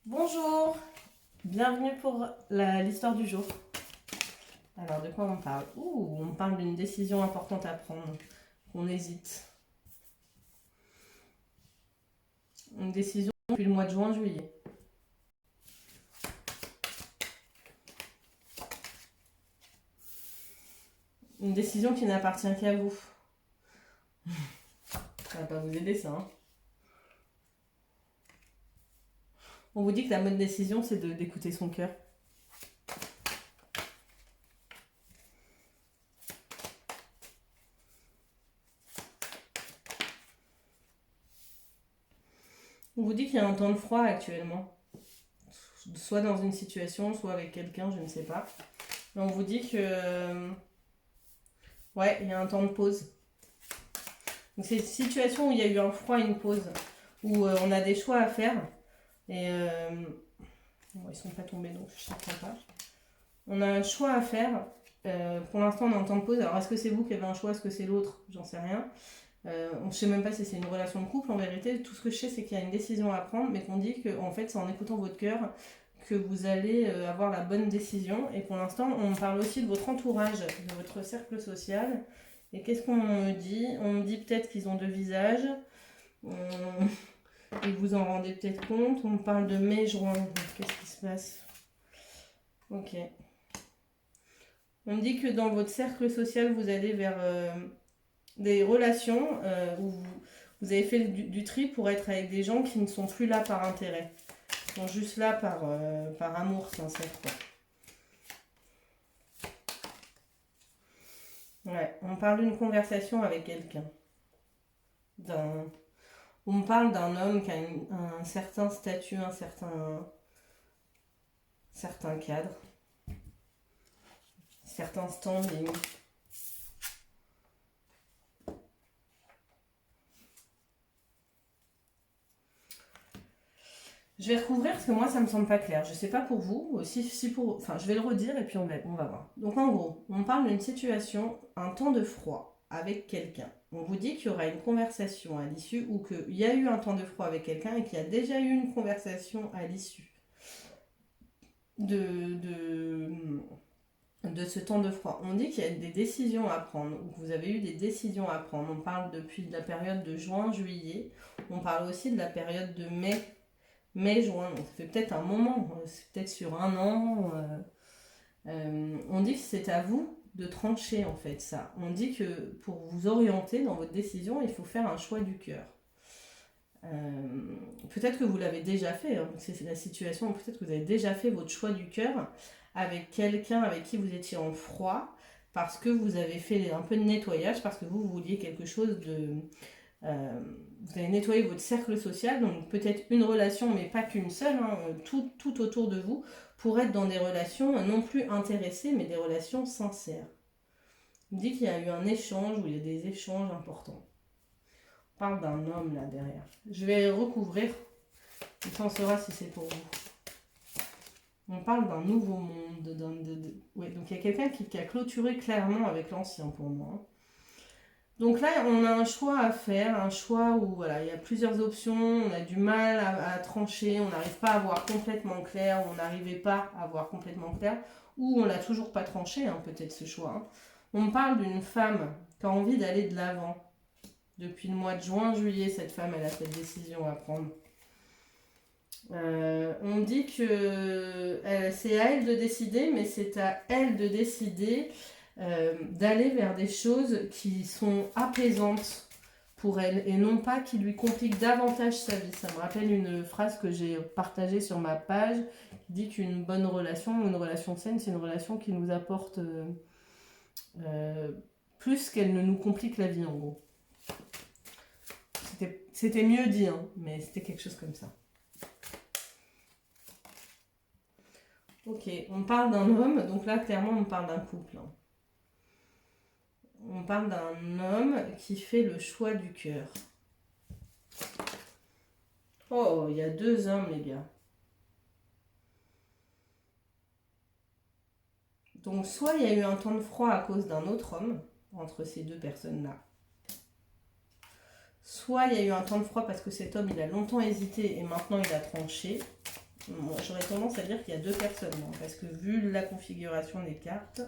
Bonjour, bienvenue pour l'histoire du jour. Alors, de quoi on parle? On parle d'une décision importante à prendre, qu'on hésite. Une décision depuis le mois de juin-juillet. Une décision qui n'appartient qu'à vous. Ça va pas vous aider ça, hein. On vous dit que la bonne décision, c'est d'écouter son cœur. On vous dit qu'il y a un temps de froid actuellement. Soit dans une situation, soit avec quelqu'un, je ne sais pas. Mais on vous dit que... ouais, il y a un temps de pause. Donc c'est une situation où il y a eu un froid et une pause. Où on a des choix à faire. Et... bon, ils sont pas tombés, donc je ne sais pas. On a un choix à faire. Pour l'instant, on est en temps de pause. Alors, est-ce que c'est vous qui avez un choix? Est-ce que c'est l'autre? J'en sais rien. On ne sait même pas si c'est une relation de couple. En vérité, tout ce que je sais, c'est qu'il y a une décision à prendre, mais qu'on dit que en fait, c'est en écoutant votre cœur que vous allez avoir la bonne décision. Et pour l'instant, on parle aussi de votre entourage, de votre cercle social. Et qu'est-ce qu'on me dit? On me dit peut-être qu'ils ont deux visages. Et vous en rendez peut-être compte. On parle de mai-juin. Qu'est-ce qui se passe? Ok. On me dit que dans votre cercle social, vous allez vers des relations où vous avez fait du tri pour être avec des gens qui ne sont plus là par intérêt. Ils sont juste là par amour sincère, quoi. Ouais, on parle d'une conversation avec quelqu'un. On me parle d'un homme qui a un certain statut, un certain cadre, certains standing. Je vais recouvrir parce que moi ça me semble pas clair. Je sais pas pour vous, si pour. Enfin, je vais le redire et puis on va voir. Donc en gros, on parle d'une situation, un temps de froid avec quelqu'un. On vous dit qu'il y aura une conversation à l'issue ou qu'il y a eu un temps de froid avec quelqu'un et qu'il y a déjà eu une conversation à l'issue de, de, de ce temps de froid. On dit qu'il y a des décisions à prendre ou que vous avez eu des décisions à prendre. On parle depuis la période de juin-juillet. On parle aussi de la période de mai-juin, donc ça fait peut-être un moment, c'est peut-être sur un an. On dit que c'est à vous de trancher en fait ça. On dit que pour vous orienter dans votre décision, il faut faire un choix du cœur. Peut-être que vous l'avez déjà fait, hein, c'est la situation, peut-être que vous avez déjà fait votre choix du cœur avec quelqu'un avec qui vous étiez en froid, parce que vous avez fait un peu de nettoyage, parce que vous vouliez quelque chose de... vous avez nettoyé votre cercle social, donc peut-être une relation, mais pas qu'une seule, hein, tout autour de vous, pour être dans des relations non plus intéressées, mais des relations sincères. Il me dit qu'il y a eu un échange, ou il y a des échanges importants. On parle d'un homme là derrière. Je vais recouvrir, comme ça on saura si c'est pour vous. On parle d'un nouveau monde. Ouais, donc il y a quelqu'un qui a clôturé clairement avec l'ancien pour moi, hein. Donc là, on a un choix à faire, un choix où voilà, il y a plusieurs options, on a du mal à trancher, on n'arrive pas à voir complètement clair, on n'arrivait pas à voir complètement clair, ou on l'a toujours pas tranché, hein, peut-être ce choix, hein. On me parle d'une femme qui a envie d'aller de l'avant. Depuis le mois de juin-juillet, cette femme, elle a cette décision à prendre. On dit que c'est à elle de décider, mais c'est à elle de décider d'aller vers des choses qui sont apaisantes pour elle et non pas qui lui compliquent davantage sa vie. Ça me rappelle une phrase que j'ai partagée sur ma page qui dit qu'une bonne relation ou une relation saine, c'est une relation qui nous apporte plus qu'elle ne nous complique la vie en gros. C'était mieux dit, hein, mais c'était quelque chose comme ça. Ok, on parle d'un homme, donc là clairement on parle d'un couple, hein. On parle d'un homme qui fait le choix du cœur. Oh, il y a deux hommes, les gars. Donc, soit il y a eu un temps de froid à cause d'un autre homme, entre ces deux personnes-là. Soit il y a eu un temps de froid parce que cet homme, il a longtemps hésité et maintenant il a tranché. Moi, j'aurais tendance à dire qu'il y a deux personnes, hein, parce que vu la configuration des cartes...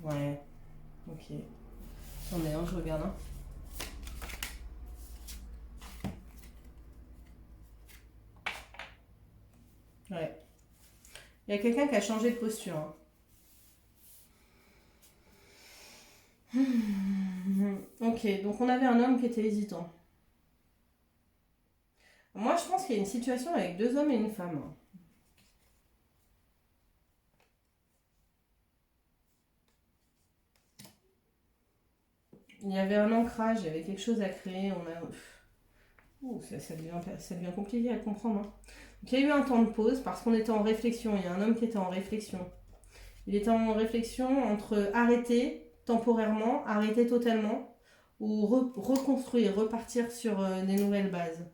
Ouais, ok. Attendez, hein, je regarde. Hein. Ouais. Il y a quelqu'un qui a changé de posture. Hein. Ok, donc on avait un homme qui était hésitant. Moi, je pense qu'il y a une situation avec deux hommes et une femme. Il y avait un ancrage, il y avait quelque chose à créer. On a... Ouh, ça devient compliqué à comprendre. Hein. Donc, il y a eu un temps de pause parce qu'on était en réflexion. Il y a un homme qui était en réflexion. Il était en réflexion entre arrêter temporairement, arrêter totalement ou reconstruire, repartir sur des nouvelles bases.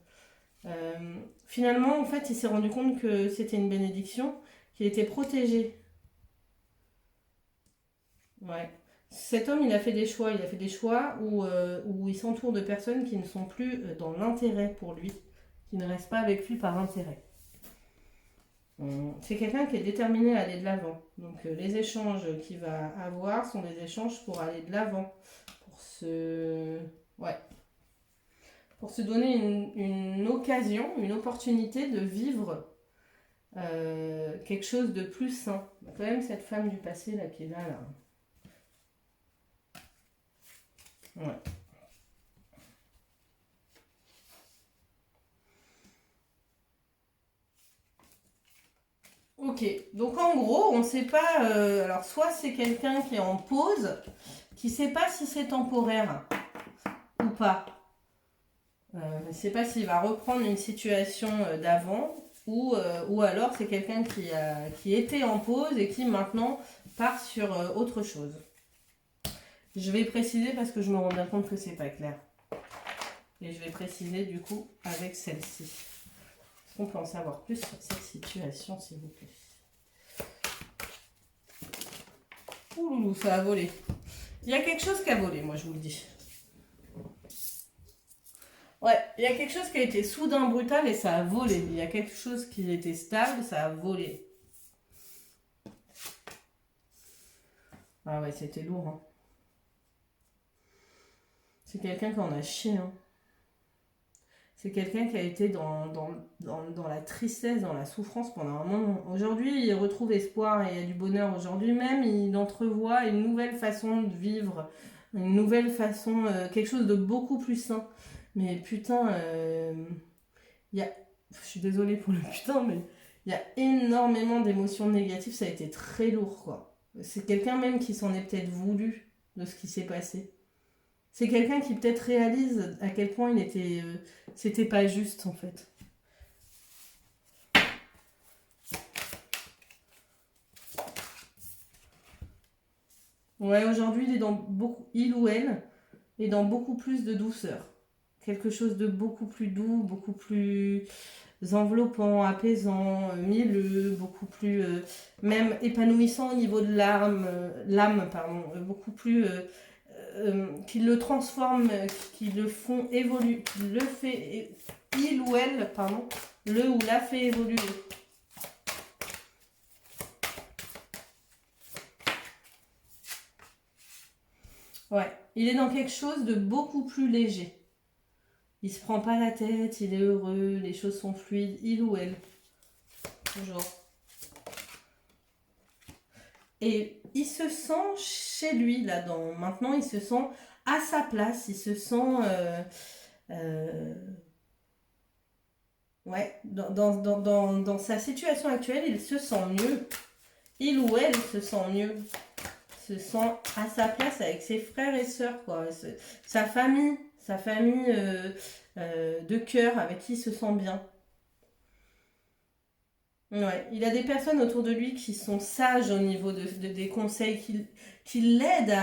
Euh, Finalement, en fait, il s'est rendu compte que c'était une bénédiction, qu'il était protégé. Ouais. Cet homme, il a fait des choix. Il a fait des choix où il s'entoure de personnes qui ne sont plus dans l'intérêt pour lui, qui ne restent pas avec lui par intérêt. C'est quelqu'un qui est déterminé à aller de l'avant. Donc les échanges qu'il va avoir sont des échanges pour aller de l'avant, pour se, ouais, pour se donner une occasion, une opportunité de vivre quelque chose de plus sain. Il y a quand même cette femme du passé là qui est là. Ouais. Ok, donc en gros, on ne sait pas. Alors, soit c'est quelqu'un qui est en pause, qui ne sait pas si c'est temporaire ou pas. Je ne sais pas s'il va reprendre une situation d'avant ou alors c'est quelqu'un qui était en pause et qui maintenant part sur autre chose. Je vais préciser parce que je me rends bien compte que c'est pas clair. Et je vais préciser du coup avec celle-ci. Est-ce qu'on peut en savoir plus sur cette situation, s'il vous plaît? Ouh loulou, ça a volé. Il y a quelque chose qui a volé, moi je vous le dis. Ouais, il y a quelque chose qui a été soudain brutal et ça a volé. Il y a quelque chose qui était stable, ça a volé. Ah ouais, c'était lourd. Hein. C'est quelqu'un qui en a chié. Hein. C'est quelqu'un qui a été dans la tristesse, dans la souffrance pendant un moment. Aujourd'hui, il retrouve espoir et il y a du bonheur. Aujourd'hui même, il entrevoit une nouvelle façon de vivre, une nouvelle façon, quelque chose de beaucoup plus sain. Mais putain, il y a... Je suis désolée pour le putain, mais il y a énormément d'émotions négatives. Ça a été très lourd, quoi. C'est quelqu'un même qui s'en est peut-être voulu de ce qui s'est passé. C'est quelqu'un qui peut-être réalise à quel point c'était pas juste, en fait. Ouais, aujourd'hui, il ou elle est dans beaucoup plus de douceur. Quelque chose de beaucoup plus doux, beaucoup plus enveloppant, apaisant, mielleux, beaucoup plus même épanouissant au niveau de l'âme, pardon, beaucoup plus qui le transforme, qui le font évoluer, qui le fait, il ou elle, pardon, le ou la fait évoluer. Ouais, il est dans quelque chose de beaucoup plus léger. Il se prend pas la tête, il est heureux, les choses sont fluides, il ou elle. Toujours. Et il se sent chez lui là-dedans. Maintenant, il se sent à sa place, il se sent euh, ouais, dans sa situation actuelle, il se sent mieux. Il ou elle se sent mieux. Se sent à sa place avec ses frères et sœurs, quoi. Sa famille de cœur avec qui il se sent bien. Ouais, il a des personnes autour de lui qui sont sages au niveau des conseils, qui l'aident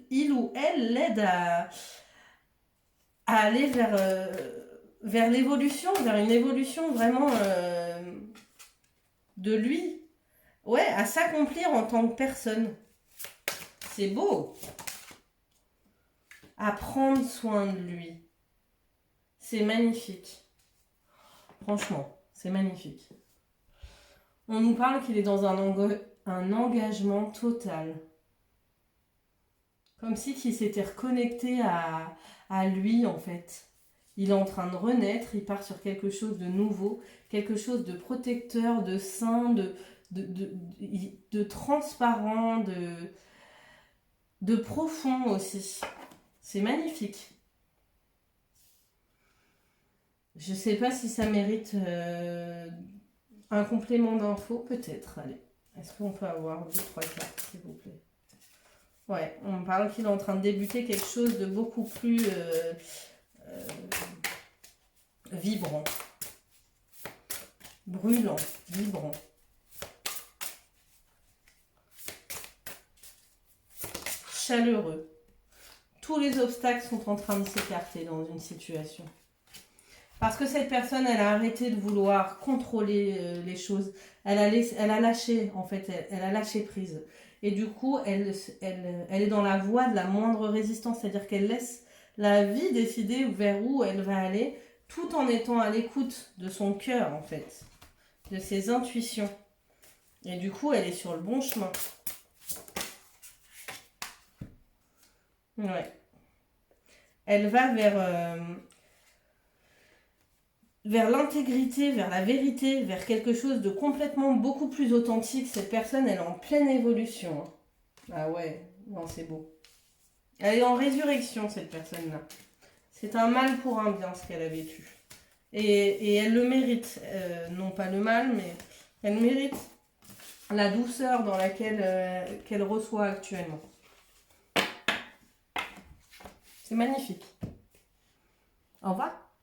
il ou elle l'aide à aller vers l'évolution, vers une évolution vraiment de lui, ouais, à s'accomplir en tant que personne. C'est beau. À prendre soin de lui. C'est magnifique. Franchement, c'est magnifique. On nous parle qu'il est dans un engagement total. Comme si il s'était reconnecté à lui, en fait. Il est en train de renaître, il part sur quelque chose de nouveau, quelque chose de protecteur, de sain, de transparent, de profond aussi. C'est magnifique. Je sais pas si ça mérite un complément d'info, peut-être. Allez, est-ce qu'on peut avoir 2-3 cartes, s'il vous plaît? Ouais, on me parle qu'il est en train de débuter quelque chose de beaucoup plus vibrant. Brûlant, vibrant. Chaleureux. Tous les obstacles sont en train de s'écarter dans une situation. Parce que cette personne, elle a arrêté de vouloir contrôler les choses. Elle a lâché, en fait, elle a lâché prise. Et du coup, elle est dans la voie de la moindre résistance. C'est-à-dire qu'elle laisse la vie décider vers où elle va aller, tout en étant à l'écoute de son cœur, en fait. De ses intuitions. Et du coup, elle est sur le bon chemin. Ouais. Elle va vers l'intégrité, vers la vérité, vers quelque chose de complètement beaucoup plus authentique. Cette personne, elle est en pleine évolution. Hein. Ah ouais, non, c'est beau. Elle est en résurrection, cette personne-là. C'est un mal pour un bien, ce qu'elle a vécu. Et elle le mérite. Non pas le mal, mais elle mérite la douceur dans laquelle qu'elle reçoit actuellement. C'est magnifique. Au revoir.